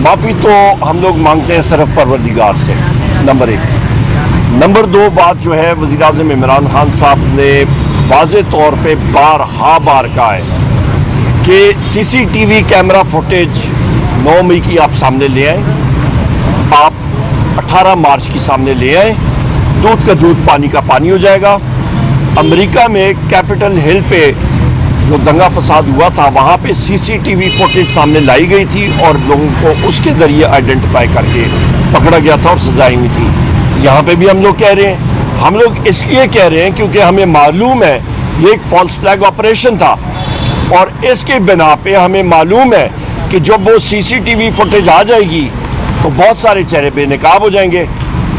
माफ़ी तो हम लोग मांगते हैं सिर्फ परवरदिगार से, नंबर एक। नंबर दो, बात जो है वज़ीर-ए-आज़म इमरान खान साहब ने वाज़े तौर पे बार कहा है कि CCTV कैमरा फुटेज 9 मई की आप सामने ले आए, आप 18 मार्च की सामने ले आए, दूध का दूध पानी का पानी हो जाएगा। अमेरिका में कैपिटल हिल पे जो दंगा फसाद हुआ था वहाँ पे CCTV फुटेज सामने लाई गई थी और लोगों को उसके ज़रिए आइडेंटिफाई करके पकड़ा गया था और सजाएं हुई थी। यहाँ पे भी हम लोग कह रहे हैं, हम लोग इसलिए कह रहे हैं क्योंकि हमें मालूम है ये एक फॉल्स फ्लैग ऑपरेशन था और इसके बिना पे हमें मालूम है कि जब वो CCTV फुटेज आ जाएगी तो बहुत सारे चेहरे बेनकाब हो जाएंगे।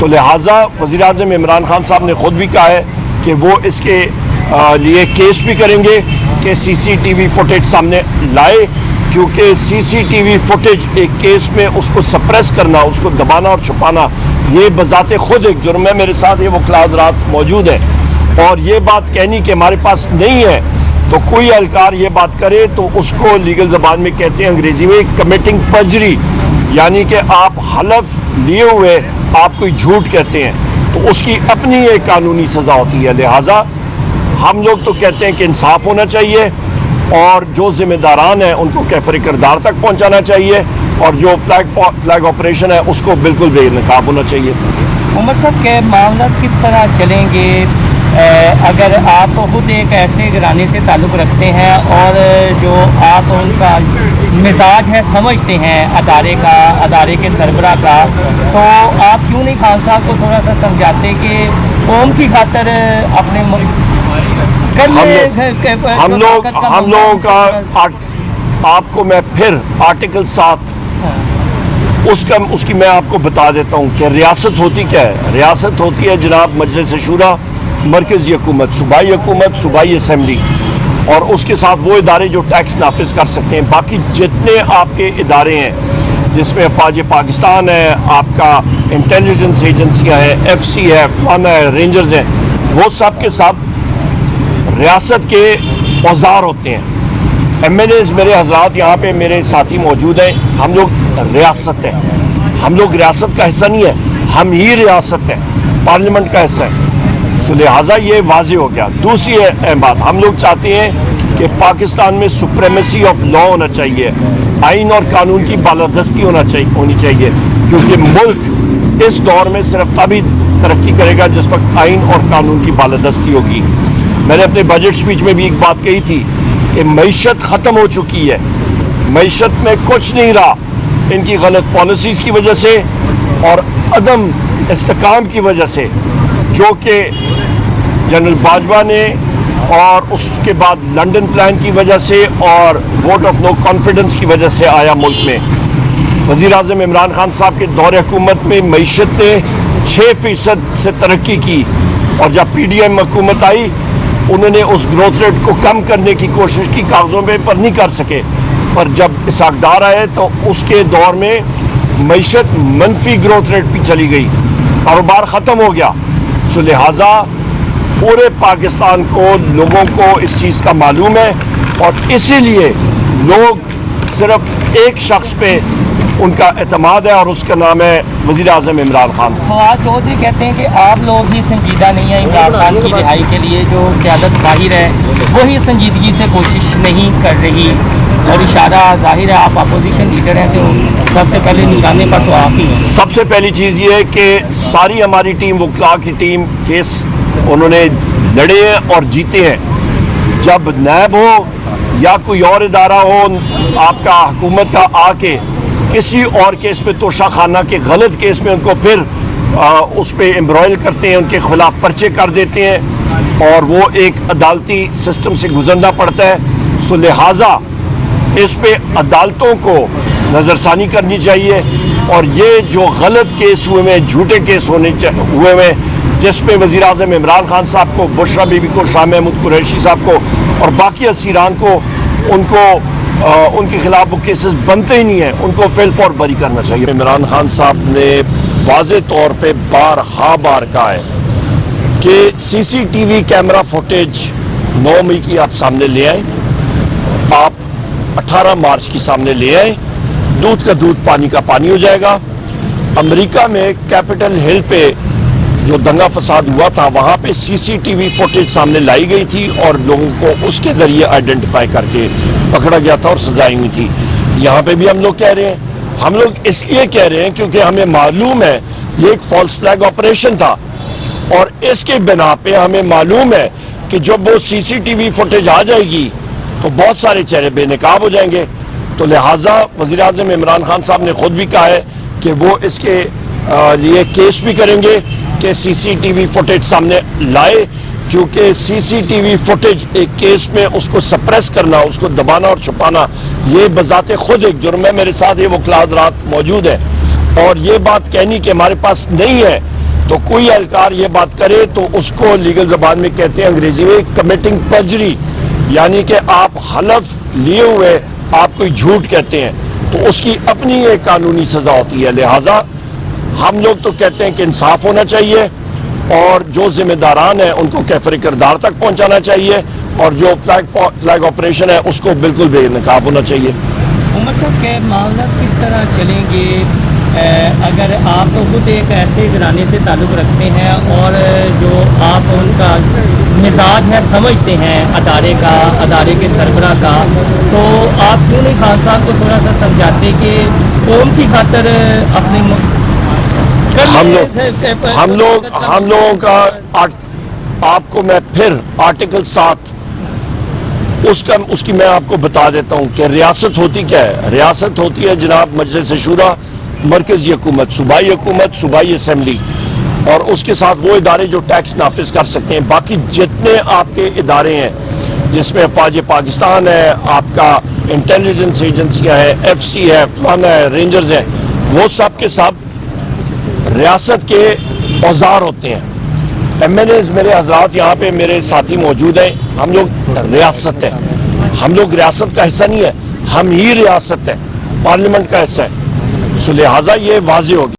तो लिहाजा वज़ीर-ए-आज़म इमरान खान साहब ने खुद भी कहा है कि वो इसके लिए केस भी करेंगे कि CCTV फुटेज सामने लाए, क्योंकि CCTV फुटेज एक केस में उसको सप्रेस करना, उसको दबाना और छुपाना ये बजाते खुद एक जुर्म है। मेरे साथ ये वकील हज़रात मौजूद है और ये बात कहनी कि हमारे पास नहीं है तो कोई एहलकार ये बात करे तो उसको लीगल ज़बान में कहते हैं अंग्रेज़ी में कमिटिंग परजरी, यानी कि आप हलफ लिए हुए आप कोई झूठ कहते हैं तो उसकी अपनी एक कानूनी सज़ा होती है। लिहाजा हम लोग तो कहते हैं कि इंसाफ होना चाहिए और जो जिम्मेदारान हैं उनको कैफर किरदार तक पहुंचाना चाहिए और जो फ्लैग ऑपरेशन है उसको बिल्कुल बेनकाब होना चाहिए। उमर साहब के मामला किस तरह चलेंगे अगर आप खुद एक ऐसे घराने से ताल्लुक़ रखते हैं और जो आप उनका मिजाज है समझते हैं अदारे के सरबराह का, तो आप क्यों नहीं खान साहब को थोड़ा सा समझाते कि कौम की खातर अपने हम लोगों का आपको मैं फिर आर्टिकल 7 उसकी मैं आपको बता देता हूँ कि रियासत होती क्या है। रियासत होती है जनाब मजलिस शूरा, मरकज़ी हुकूमत, सूबाई हुकूमत, सूबाई असम्बली और उसके साथ वो इदारे जो टैक्स नाफिज कर सकते हैं। बाकी जितने आपके इदारे हैं जिसमें अफवाज पाकिस्तान है, आपका इंटेलिजेंस एजेंसियाँ हैं, FC है, फाना है, रेंजर्स हैं, वो सब के सब रियासत के औजार होते हैं। MNAs मेरे हजरात यहाँ पे मेरे साथी मौजूद हैं, हम लोग रियासत हैं, हम लोग रियासत का हिस्सा नहीं है, हम ही रियासत हैं, पार्लियामेंट का हिस्सा है। सो लिहाजा ये वाज़ेह हो गया। दूसरी अहम बात, हम लोग चाहते हैं कि पाकिस्तान में सुप्रीमेसी ऑफ लॉ होना चाहिए, आइन और कानून की बालादस्ती होनी चाहिए, क्योंकि मुल्क इस दौर में सिर्फ तभी तरक्की करेगा जिस वक्त आइन और कानून की बालादस्ती होगी। मैंने अपने बजट स्पीच में भी एक बात कही थी कि मईशत ख़त्म हो चुकी है, मईशत में कुछ नहीं रहा इनकी गलत पॉलिसीज़ की वजह से और अदम इस्तेकाम की वजह से, जो कि जनरल बाजवा ने और उसके बाद लंदन प्लान की वजह से और वोट ऑफ नो कॉन्फिडेंस की वजह से आया मुल्क में। वज़ीर-ए-आज़म इमरान खान साहब के दौरे हुकूमत में मईशत ने 6% से तरक्की की और जब PDM हुकूमत आई उन्होंने उस ग्रोथ रेट को कम करने की कोशिश की, कागज़ों पे पर नहीं कर सके, पर जब इसाक़दार आए तो उसके दौर में मईशत मनफी ग्रोथ रेट पे चली गई, कारोबार ख़त्म हो गया। सो लिहाजा पूरे पाकिस्तान को लोगों को इस चीज़ का मालूम है और इसीलिए लोग सिर्फ एक शख्स पे उनका एतमाद है और उसका नाम है वज़ीर-ए-आज़म इमरान खान। फवाद चौधरी कहते हैं कि आप लोग ही संजीदा नहीं है इमरान खान की रिहाई के लिए, जो क़यादत माहिर है वही संजीदगी से कोशिश नहीं कर रही और इशारा जाहिर है आप अपोजिशन लीडर हैं तो सबसे पहले निशाने पर तो आप ही हैं। सबसे पहली चीज़ ये है कि सारी हमारी टीम, वकला की टीम, केस उन्होंने लड़े हैं और जीते हैं। जब नैब हो या कोई और इदारा हो आपका हुकूमत का आके किसी और केस में तोशाखाना के गलत केस में उनको फिर उस पर एम्ब्रॉयल करते हैं, उनके खिलाफ पर्चे कर देते हैं और वो एक अदालती सिस्टम से गुजरना पड़ता है। सो लिहाजा इस पे अदालतों को नज़रसानी करनी चाहिए और ये जो गलत केस हुए में, झूठे केस हुए में, जिसमें वज़ीर-ए-आज़म इमरान खान साहब को, बुशरा बीबी को, शाह महमूद कुरैशी साहब को और बाकी असीरान को उनके खिलाफ वो केसेस बनते ही नहीं हैं, उनको फेल फॉर बरी करना चाहिए। इमरान खान साहब ने वाज़े तौर पे बार कहा है कि CCTV कैमरा फुटेज 9 मई की आप सामने ले आए, आप 18 मार्च की सामने ले आए, دودھ کا دودھ پانی کا پانی ہو جائے گا. امریکہ میں کیپٹل ہل پہ جو دنگا فساد ہوا تھا وہاں پہ سی سی ٹی وی فوٹیج سامنے لائی گئی تھی اور لوگوں کو اس کے ذریعے آئیڈینٹیفائی کر کے پکڑا گیا تھا اور سزائیں ہوئی تھی. یہاں پہ بھی ہم لوگ کہہ رہے ہیں, ہم لوگ اس لیے کہہ رہے ہیں کیونکہ ہمیں معلوم ہے یہ ایک فالس فلیگ آپریشن تھا, اور اس کے بنا پہ ہمیں معلوم ہے کہ جب وہ سی سی ٹی وی فوٹیج آ جائے گی تو بہت سارے چہرے بے نقاب ہو جائیں گے. تو لہٰذا وزیر اعظم عمران خان صاحب نے خود بھی کہا ہے کہ وہ اس کے لیے کیس بھی کریں گے کہ سی سی ٹی وی فوٹیج سامنے لائے, کیونکہ سی سی ٹی وی فوٹیج ایک کیس میں اس کو سپریس کرنا, اس کو دبانا اور چھپانا یہ بذات خود ایک جرم ہے. میرے ساتھ یہ وکلاء حضرات موجود ہیں, اور یہ بات کہنی کہ ہمارے پاس نہیں ہے تو کوئی اہلکار یہ بات کرے تو اس کو لیگل زبان میں کہتے ہیں انگریزی میں کمیٹنگ پرجری, یعنی کہ آپ حلف لیے ہوئے آپ کوئی جھوٹ کہتے ہیں تو اس کی اپنی ایک قانونی سزا ہوتی ہے. لہٰذا ہم لوگ تو کہتے ہیں کہ انصاف ہونا چاہیے اور جو ذمہ داران ہیں ان کو کیفر کردار تک پہنچانا چاہیے, اور جو فلیگ آپریشن ہے اس کو بالکل بے نقاب ہونا چاہیے. عمر صاحب کے معاملات کس طرح چلیں گے اگر آپ تو خود ایک ایسے گھرانے سے تعلق رکھتے ہیں اور جو آپ ان کا مزاج ہے سمجھتے ہیں ادارے کے سربراہ کا, تو آپ کیوں نہیں خان صاحب کو تھوڑا سا سمجھاتے کہ قوم کی خاطر اپنی ہم لوگوں کا آپ کو میں پھر آرٹیکل 7 اس کی میں آپ کو بتا دیتا ہوں کہ ریاست ہوتی کیا ہے. ریاست ہوتی ہے جناب مجلس شورا, مرکزی حکومت, صوبائی اسمبلی, اور اس کے ساتھ وہ ادارے جو ٹیکس نافذ کر سکتے ہیں. باقی جتنے آپ کے ادارے ہیں جس میں فوج پاکستان ہے, آپ کا انٹیلیجنس ایجنسیاں ہیں, ایف سی ہے, فلانا ہے, رینجرز ہیں, وہ سب کے سب ریاست کے اوزار ہوتے ہیں. ایم این ایز میرے حضرات یہاں پہ میرے ساتھی موجود ہیں, ہم لوگ ریاست ہیں, ہم لوگ ریاست کا حصہ نہیں ہے, ہم ہی ریاست ہیں, پارلیمنٹ کا حصہ ہے. سو لہٰذا یہ واضح ہوگی.